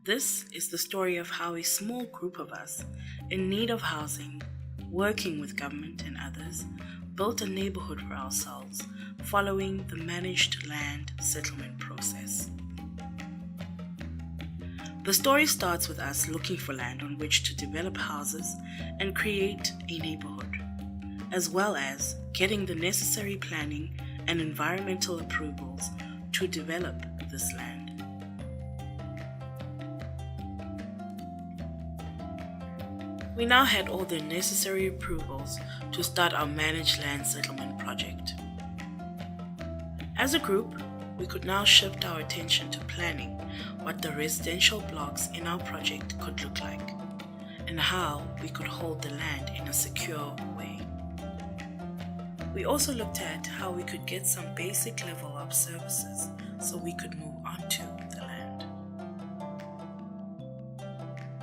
This is the story of how a small group of us, in need of housing, working with government and others, built a neighborhood for ourselves following the managed land settlement process. The story starts with us looking for land on which to develop houses and create a neighborhood, as well as getting the necessary planning and environmental approvals to develop this land. We now had all the necessary approvals to start our managed land settlement project. As a group, we could now shift our attention to planning what the residential blocks in our project could look like and how we could hold the land in a secure way. We also looked at how we could get some basic level up services so we could move onto the land.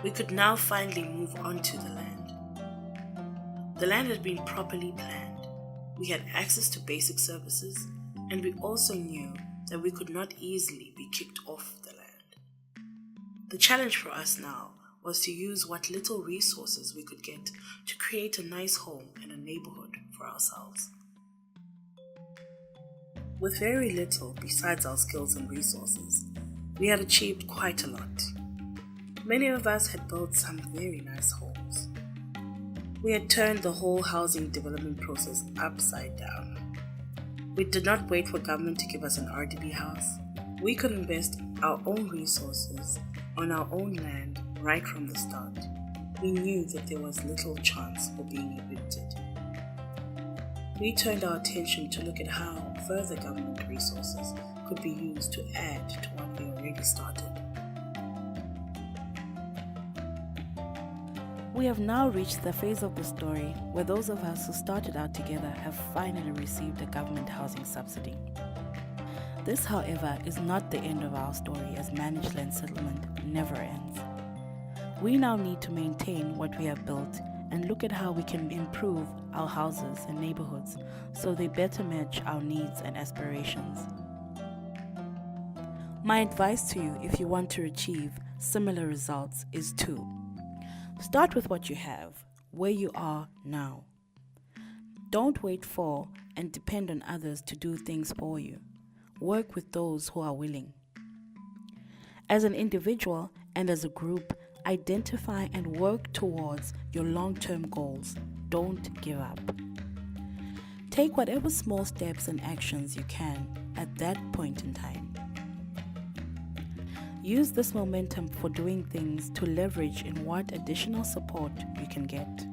We could now finally move onto the land. The land had been properly planned. We had access to basic services, and we also knew that we could not easily be kicked off the land. The challenge for us now was to use what little resources we could get to create a nice home and a neighborhood for ourselves. With very little besides our skills and resources, we had achieved quite a lot. Many of us had built some very nice homes. We had turned the whole housing development process upside down. We did not wait for government to give us an RDB house. We could invest our own resources on our own land right from the start. We knew that there was little chance for being evicted. We turned our attention to look at how further government resources could be used to add to what we already started. We have now reached the phase of the story where those of us who started out together have finally received a government housing subsidy. This, however, is not the end of our story, as managed land settlement never ends. We now need to maintain what we have built and look at how we can improve our houses and neighborhoods so they better match our needs and aspirations. My advice to you if you want to achieve similar results is to start with what you have, where you are now. Don't wait for and depend on others to do things for you. Work with those who are willing. As an individual and as a group, identify and work towards your long-term goals. Don't give up. Take whatever small steps and actions you can at that point in time. Use this momentum for doing things to leverage in what additional support you can get.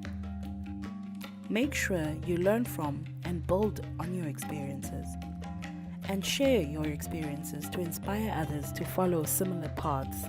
Make sure you learn from and build on your experiences, and share your experiences to inspire others to follow similar paths.